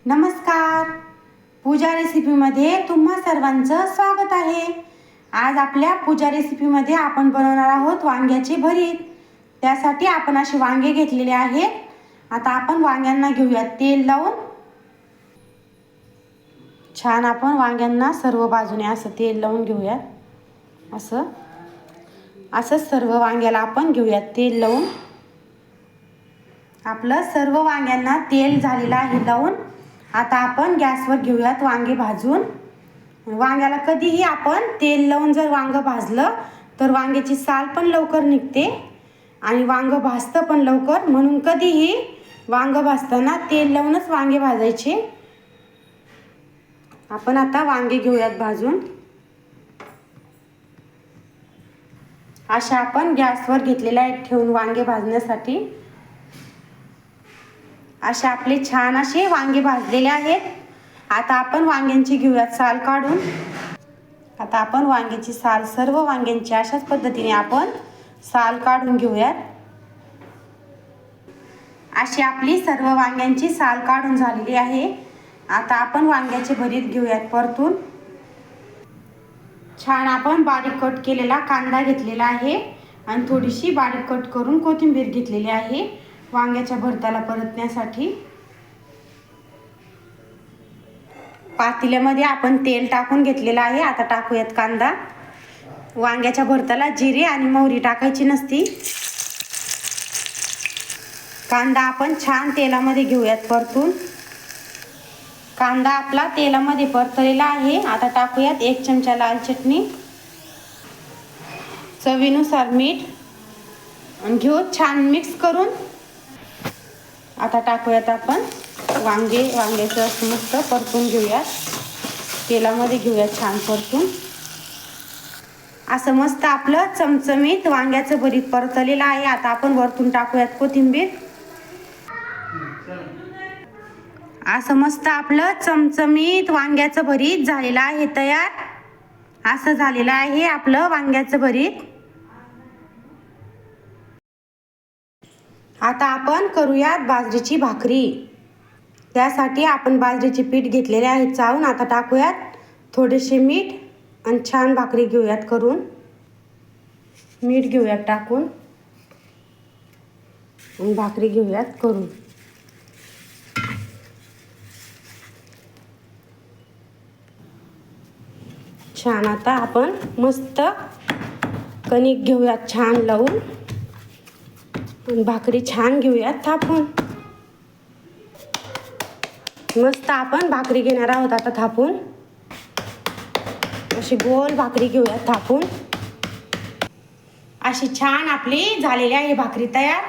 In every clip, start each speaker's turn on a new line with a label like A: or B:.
A: नमस्कार. पूजा रेसिपीमध्ये तुम्हा सर्वांचं स्वागत आहे. आज आपल्या पूजा रेसिपीमध्ये आपण बनवणार आहोत वांग्याचे भरीत. त्यासाठी आपण असे वांगे घेतलेले आहेत. आता आपण वांग्यांना घेऊयात तेल लावून. छान आपण वांग्यांना सर्व बाजूने असं तेल लावून घेऊयात. असं सर्व वांग्याला आपण घेऊयात तेल लावून. आपलं सर्व वांग्यांना तेल झालेलं आहे लावून. आता आपण गॅसवर घेऊयात वांगे भाजून. वांग्याला कधीही आपण तेल लावून जर वांगं भाजलं तर वांग्याची साल पण लवकर निघते आणि वांगं भाजतं पण लवकर. म्हणून कधीही वांगं भाजताना तेल लावूनच वांगे भाजायचे. आपण आता वांगे घेऊयात भाजून. अशा आपण गॅसवर घेतलेल्या आहेत ठेवून वांगे भाजण्यासाठी. असे आपले छान असे वांगे भाजलेले आहेत. आता आपण वांग्यांची घेऊयात साल काढून. आता आपण वांग्याची साल सर्व वांग्यांची अशाच पद्धतीने आपण साल काढून घेऊयात. अशी आपली सर्व वांग्यांची साल काढून झालेली आहे. आता आपण वांग्याचे भरीत घेऊयात परतून. छान आपण बारीक कट केलेला कांदा घेतलेला आहे आणि थोडीशी बारीक कट करून कोथिंबीर घेतलेली आहे वांग्याच्या भरताला परतण्यासाठी. पातेल्यामध्ये आपण तेल टाकून घेतलेलं आहे. आता टाकूयात कांदा. वांग्याच्या भरताला जिरे आणि मोहरी टाकायची नसती. कांदा आपण छान तेलामध्ये घेऊयात परतून. कांदा आपला तेलामध्ये परतलेला आहे. आता टाकूयात 1 चमचा लाल चटणी, चवीनुसार मीठ आणि घेऊ छान मिक्स करून. आता टाकूयात आपण वांग्याचं असं मस्त परतून घेऊयात. तेलामध्ये घेऊयात छान परतून. असं मस्त आपलं चमचमीत वांग्याचं भरीत परतलेलं आहे. आता आपण वरतून टाकूयात कोथिंबीर. असं मस्त आपलं चमचमीत वांग्याचं भरीत झालेलं आहे तयार. असं झालेलं आहे आपलं वांग्याचं भरीत. आता आपण करूयात बाजरीची भाकरी. त्यासाठी आपण बाजरीचे पीठ घेतलेले आहे चाळून. आता टाकूयात थोडेसे मीठ आणि छान भाकरी घेऊयात करून. मीठ घेऊयात टाकून आणि भाकरी घेऊयात करून. छान आता आपण मस्त कणिक घेऊयात छान लावून आणि भाकरी छान घेऊयात थापून. मस्त आपण भाकरी घेणार आहोत आता थापून. अशी गोल भाकरी घेऊयात थापून. अशी छान आपली झालेली आहे भाकरी तयार.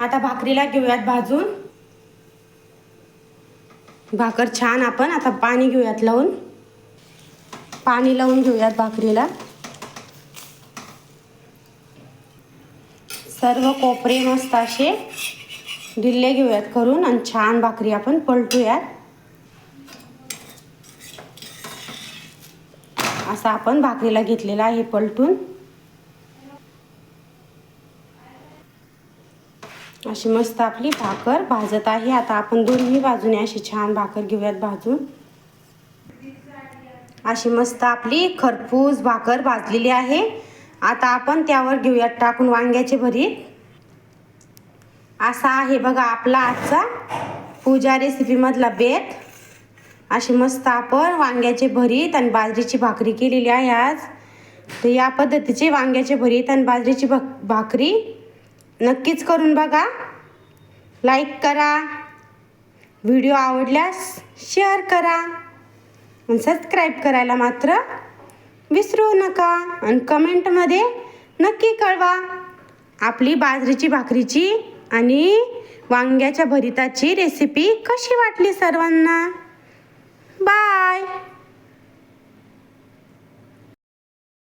A: आता भाकरीला घेऊयात भाजून. भाकर छान आपण आता पाणी घेऊयात लावून. पाणी लावून घेऊयात भाकरीला. सर्व कोपरे मस्त असे ढिल्ले घेऊयात करून आणि छान भाकरी आपण पलटूयात. असं आपण भाकरीला घेतलेला आहे पलटून. अशी मस्त आपली भाकर भाजत आहे. आता आपण दोन्ही बाजूने अशी छान भाकर घेऊयात भाजून. अशी मस्त आपली खरपूस भाकर भाजलेली आहे. आता आपण त्यावर घेऊयात टाकून वांग्याचे भरीत. असा आहे बघा आपला आजचा पूजा रेसिपी मधला बेत. अशी मस्त आपण वांग्याचे भरीत आणि बाजरीची भाकरी केलेली आहे आज. तर या पद्धतीचे वांग्याचे भरीत आणि बाजरीची भाकरी नक्कीच करून बघा. लाईक करा, व्हिडिओ आवडल्यास शेअर करा आणि सबस्क्राईब करायला मात्र विसरू नका. आणि कमेंटमध्ये नक्की कळवा आपली बाजरीची भाकरीची आणि वांग्याच्या भरीताची रेसिपी कशी वाटली सर्वांना. बाय.